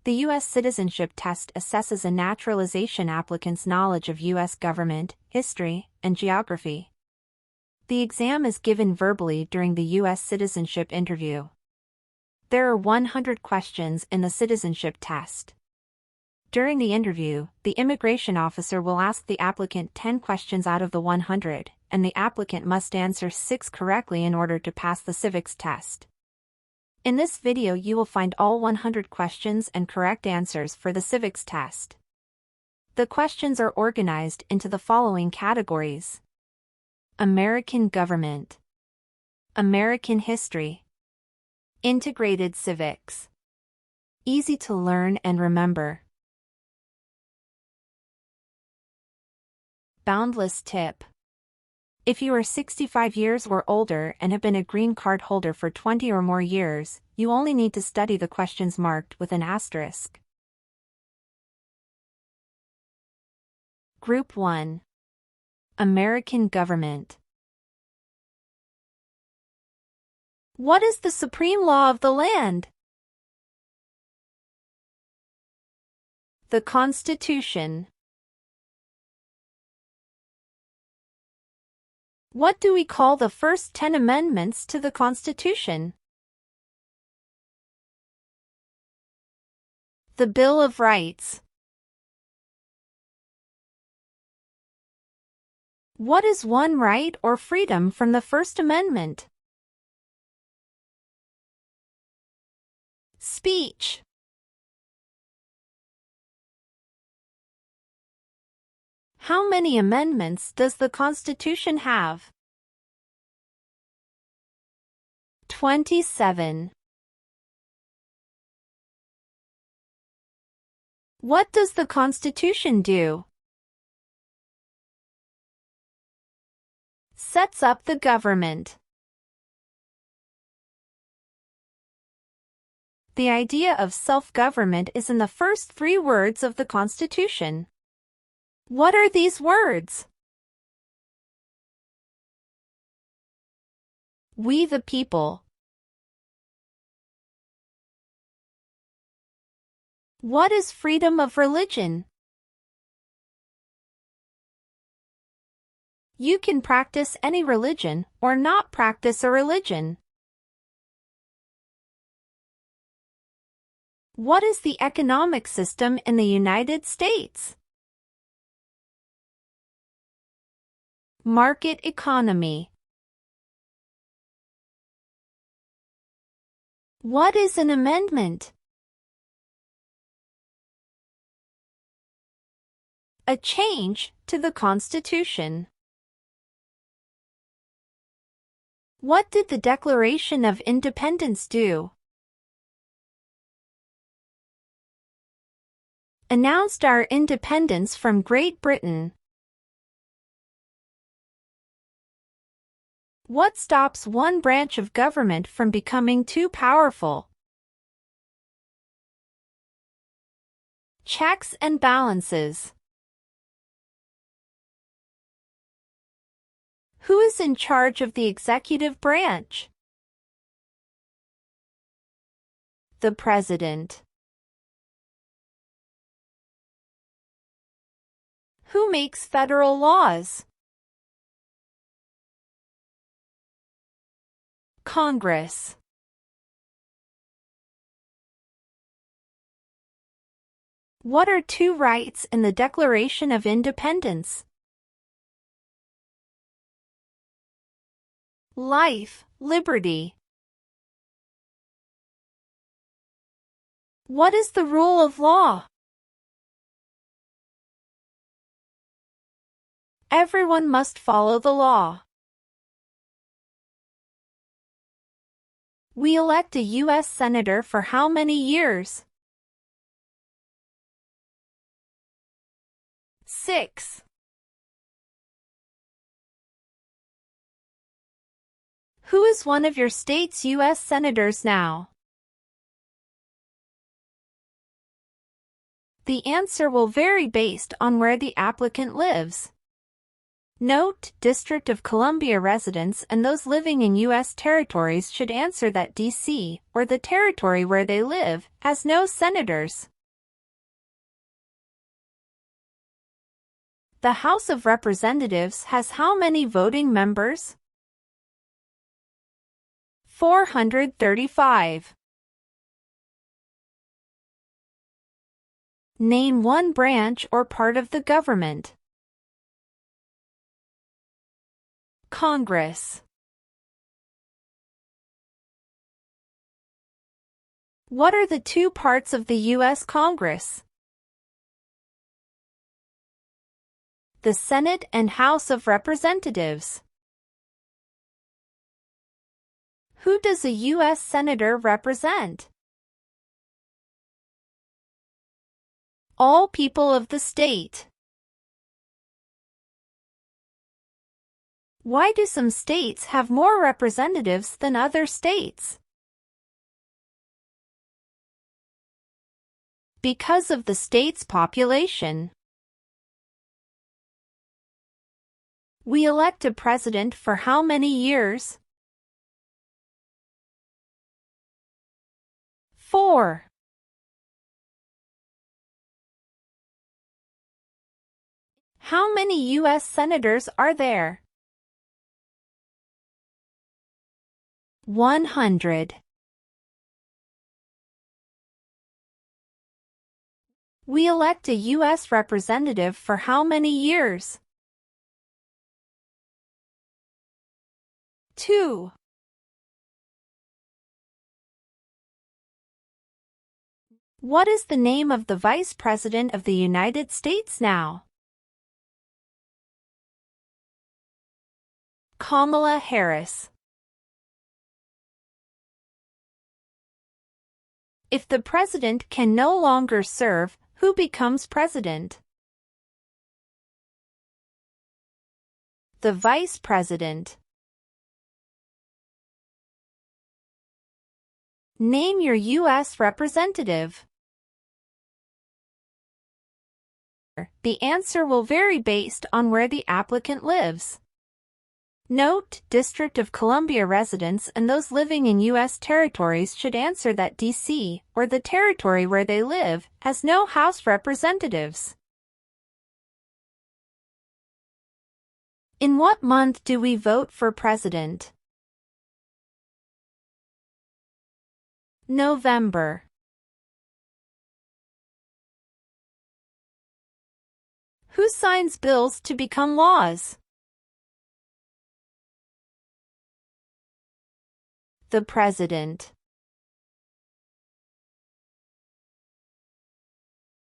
The U.S. citizenship test assesses a naturalization applicant's knowledge of U.S. government, history, and geography. The exam is given verbally during the U.S. Citizenship Interview. There are 100 questions in the citizenship test. During the interview, the immigration officer will ask the applicant 10 questions out of the 100, and the applicant must answer 6 correctly in order to pass the civics test. In this video you will find all 100 questions and correct answers for the civics test. The questions are organized into the following categories: American government, American history, integrated civics, easy to learn and remember. Boundless tip. If you are 65 years or older and have been a green card holder for 20 or more years, you only need to study the questions marked with an asterisk. Group 1. American government. What is the supreme law of the land? The Constitution. What do we call the first 10 amendments to the Constitution? The Bill of Rights. What is one right or freedom from the First Amendment? Speech. How many amendments does the Constitution have? 27. What does the Constitution do? Sets up the government. The idea of self-government is in the first 3 words of the Constitution. What are these words? We the people. What is freedom of religion? You can practice any religion or not practice a religion. What is the economic system in the United States? Market economy. What is an amendment? A change to the Constitution. What did the Declaration of Independence do? Announced our independence from Great Britain. What stops one branch of government from becoming too powerful? Checks and balances. Who is in charge of the executive branch? The President. Who makes federal laws? Congress. What are 2 rights in the Declaration of Independence? Life, liberty. What is the rule of law? Everyone must follow the law. We elect a U.S. Senator for how many years? 6. Who is one of your state's U.S. Senators now? The answer will vary based on where the applicant lives. Note: District of Columbia residents and those living in U.S. territories should answer that D.C., or the territory where they live, has no senators. The House of Representatives has how many voting members? 435. Name one branch or part of the government. Congress. What are the two parts of the U.S. Congress? The Senate and House of Representatives. Who does a U.S. Senator represent? All people of the state. Why do some states have more representatives than other states? Because of the state's population. We elect a president for how many years? 4. How many U.S. senators are there? 100. We elect a U.S. representative for how many years? 2. What is the name of the Vice President of the United States now? Kamala Harris. If the president can no longer serve, who becomes president? The vice president. Name your U.S. representative. The answer will vary based on where the applicant lives. Note: District of Columbia residents and those living in U.S. territories should answer that D.C., or the territory where they live, has no House representatives. In what month do we vote for president? November. Who signs bills to become laws? The president.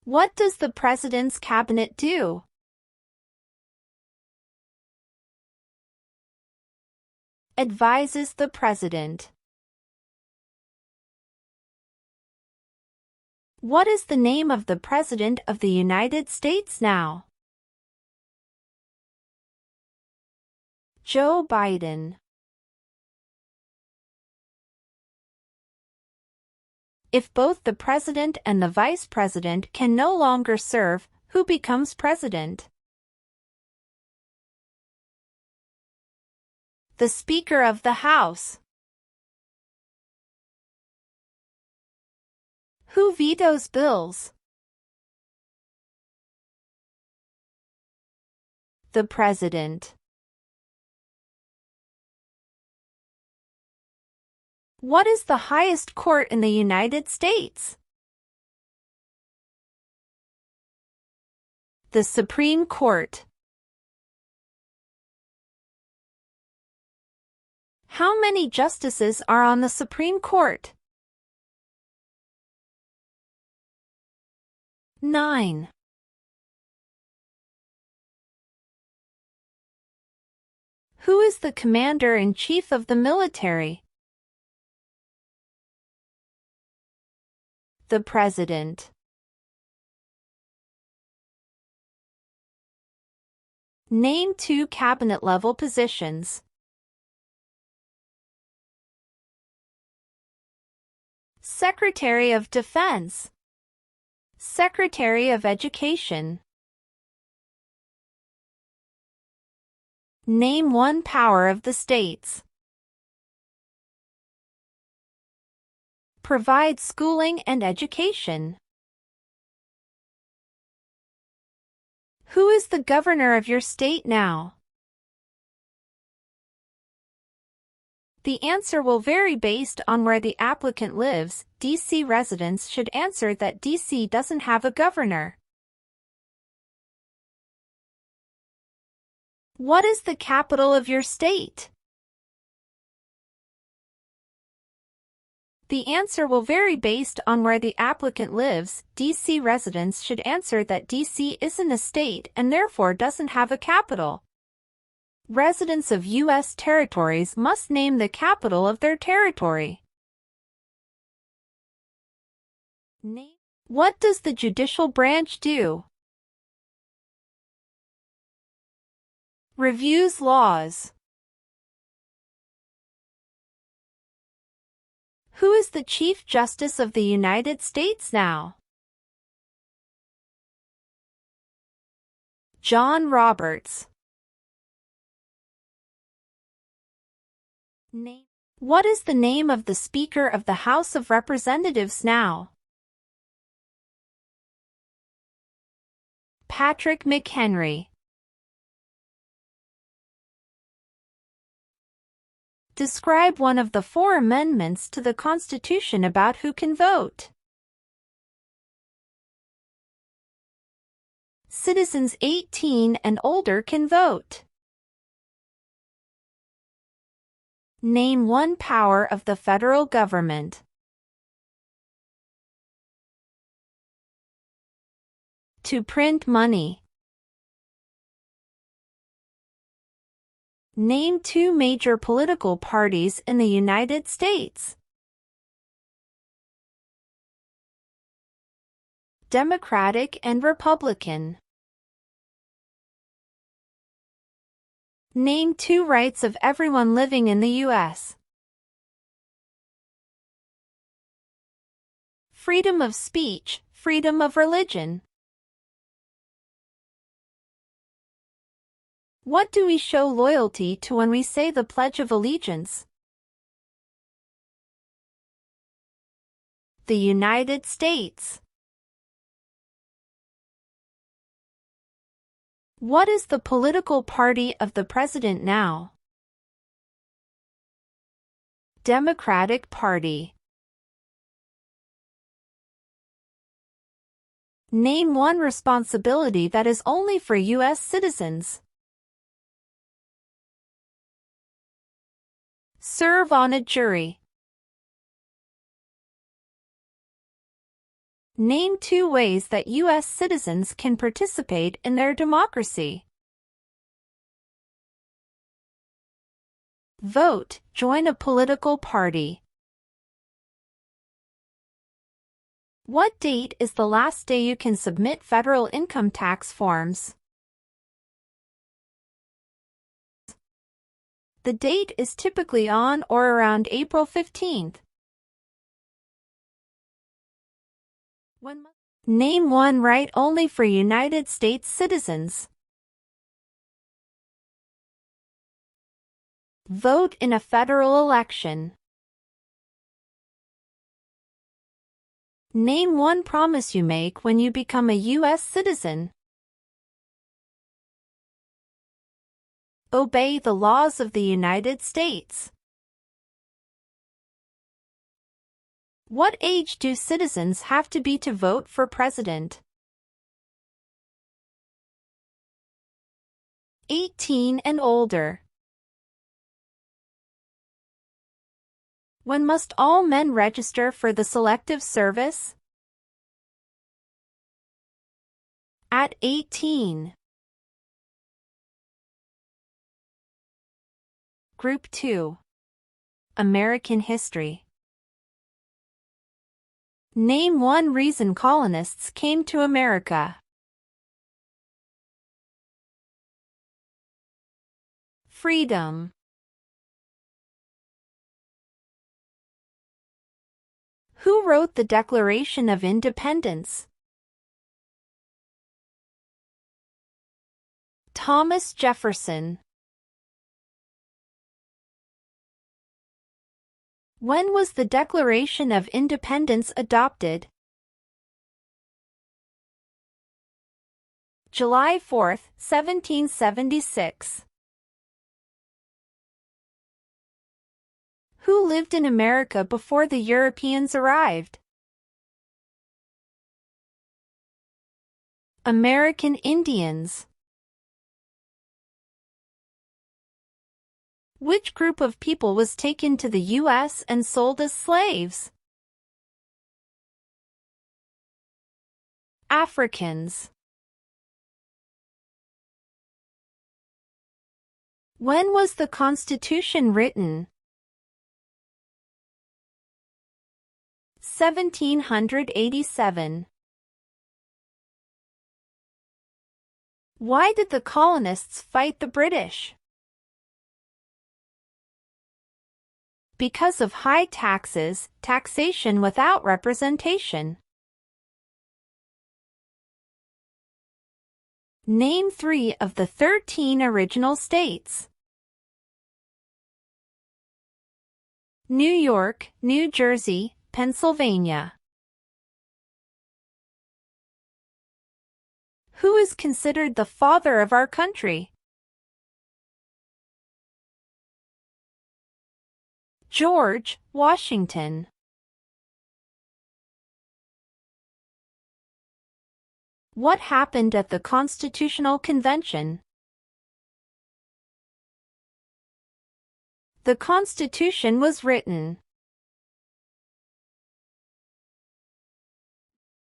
What does the president's cabinet do? Advises the president. What is the name of the President of the United States now? Joe Biden. If both the president and the vice president can no longer serve, who becomes president? The Speaker of the House. Who vetoes bills? The president. What is the highest court in the United States? The Supreme Court. How many justices are on the Supreme Court? 9. Who is the Commander-in-Chief of the military? The President. Name 2 cabinet-level positions. Secretary of Defense. Secretary of Education. Name 1 power of the states. Provide schooling and education. Who is the governor of your state now? The answer will vary based on where the applicant lives. DC residents should answer that DC doesn't have a governor. What is the capital of your state? The answer will vary based on where the applicant lives. DC residents should answer that DC isn't a state and therefore doesn't have a capital. Residents of U.S. territories must name the capital of their territory. What does the judicial branch do? Reviews laws. Who is the Chief Justice of the United States now? John Roberts. What is the name of the Speaker of the House of Representatives now? Patrick McHenry. Describe one of the 4 amendments to the Constitution about who can vote. Citizens 18 and older can vote. Name one power of the federal government. To print money. Name 2 major political parties in the United States. Democratic and Republican. Name 2 rights of everyone living in the U.S. Freedom of speech, freedom of religion. What do we show loyalty to when we say the Pledge of Allegiance? The United States. What is the political party of the president now? Democratic Party. Name one responsibility that is only for U.S. citizens. Serve on a jury. Name 2 ways that U.S. citizens can participate in their democracy. Vote, join a political party. What date is the last day you can submit federal income tax forms? The date is typically on or around April 15th. Name one right only for United States citizens. Vote in a federal election. Name one promise you make when you become a U.S. citizen. Obey the laws of the United States. What age do citizens have to be to vote for president? 18 and older. When must all men register for the Selective Service? At 18. Group 2. American History. Name one reason colonists came to America. Freedom. Who wrote the Declaration of Independence? Thomas Jefferson. When was the Declaration of Independence adopted? July 4, 1776. Who lived in America before the Europeans arrived? American Indians. Which group of people was taken to the U.S. and sold as slaves? Africans. When was the Constitution written? 1787. Why did the colonists fight the British? Because of high taxes, taxation without representation. Name 3 of the 13 original states. New York, New Jersey, Pennsylvania. Who is considered the father of our country? George Washington. What happened at the Constitutional Convention? The Constitution was written.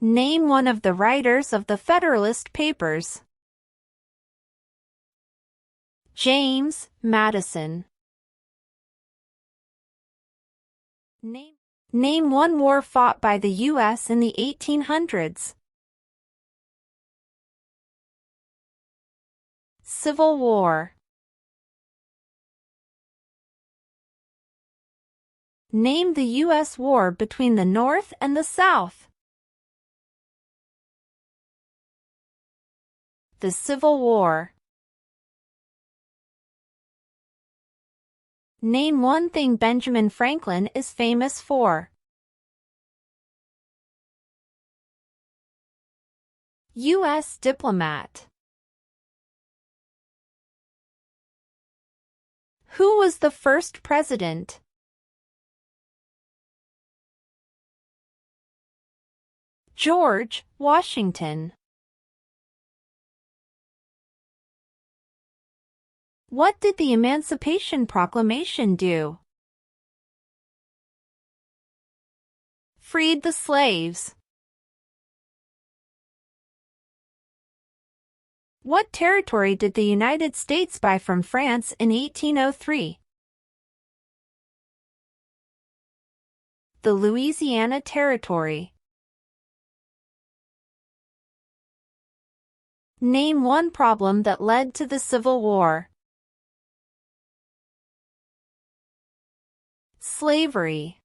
Name one of the writers of the Federalist Papers. James Madison. Name one war fought by the U.S. in the 1800s. Civil War. Name the U.S. war between the North and the South. The Civil War. Name one thing Benjamin Franklin is famous for. U.S. diplomat. Who was the first president? George Washington. What did the Emancipation Proclamation do? Freed the slaves. What territory did the United States buy from France in 1803? The Louisiana Territory. Name one problem that led to the Civil War. Slavery.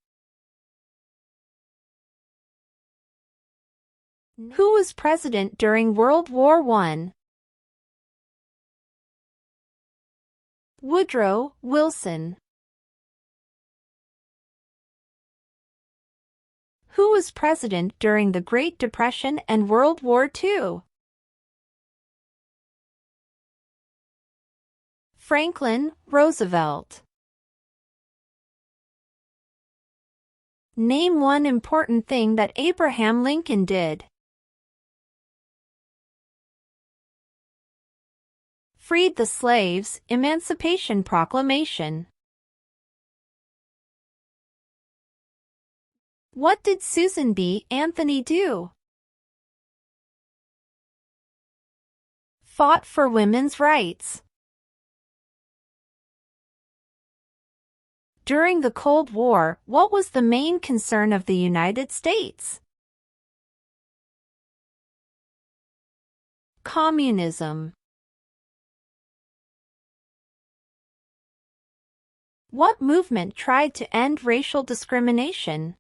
Who was president during World War I? Woodrow Wilson. Who was president during the Great Depression and World War II? Franklin Roosevelt. Name one important thing that Abraham Lincoln did. Freed the slaves, Emancipation Proclamation. What did Susan B. Anthony do? Fought for women's rights. During the Cold War, what was the main concern of the United States? Communism. What movement tried to end racial discrimination?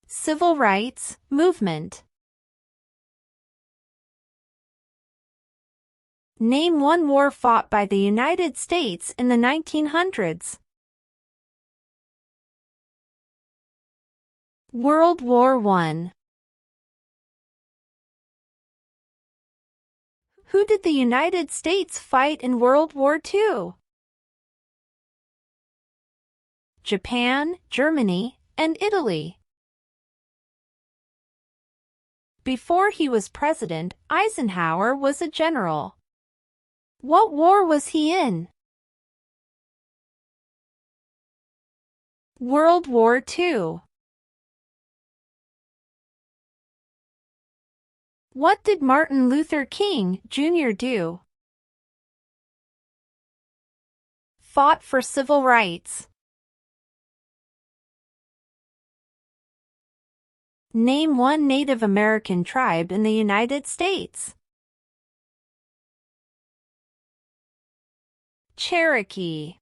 Civil rights movement. Name one war fought by the United States in the 1900s. World War I. Who did the United States fight in World War II? Japan, Germany, and Italy. Before he was president, Eisenhower was a general. What war was he in? World War II. What did Martin Luther King, Jr. do? Fought for civil rights. Name one Native American tribe in the United States. Cherokee.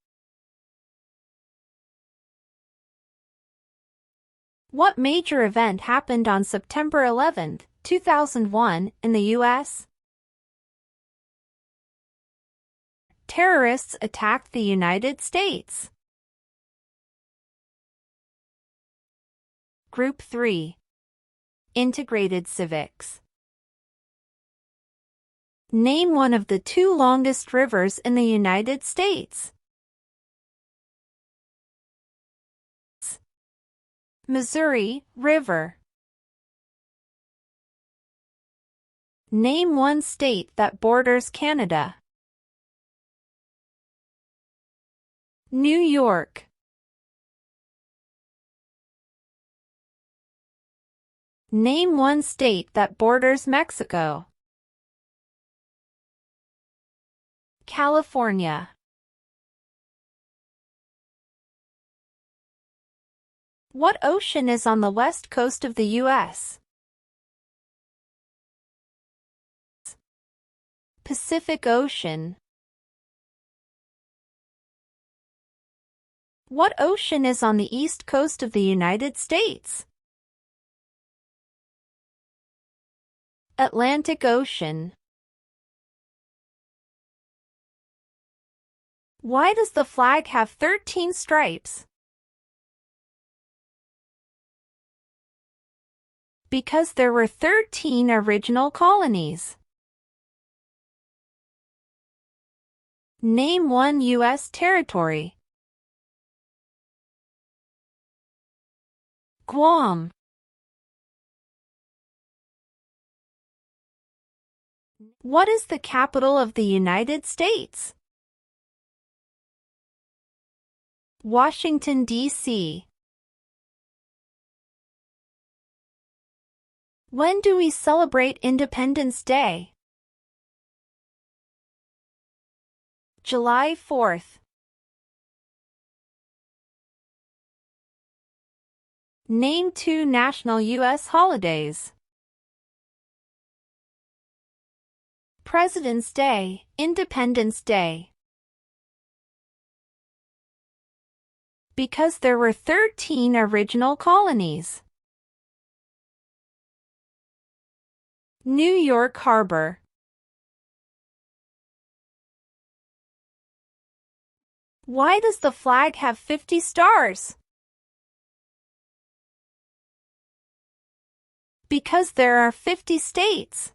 What major event happened on September 11, 2001, in the U.S.? Terrorists attacked the United States. Group 3. Integrated Civics. Name one of the 2 longest rivers in the United States. Missouri River. Name one state that borders Canada. New York. Name one state that borders Mexico. California. What ocean is on the west coast of the U.S.? Pacific Ocean. What ocean is on the east coast of the United States? Atlantic Ocean. Why does the flag have 13 stripes? Because there were 13 original colonies. Name one U.S. territory. Guam. What is the capital of the United States? Washington, D.C. When do we celebrate Independence Day? July 4th. Name 2 national U.S. holidays. President's Day, Independence Day. Because there were 13 original colonies. New York Harbor. Why does the flag have 50 stars? Because there are 50 states.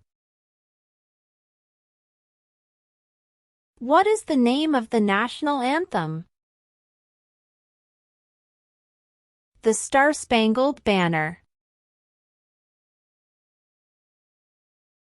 What is the name of the national anthem? The Star-Spangled Banner.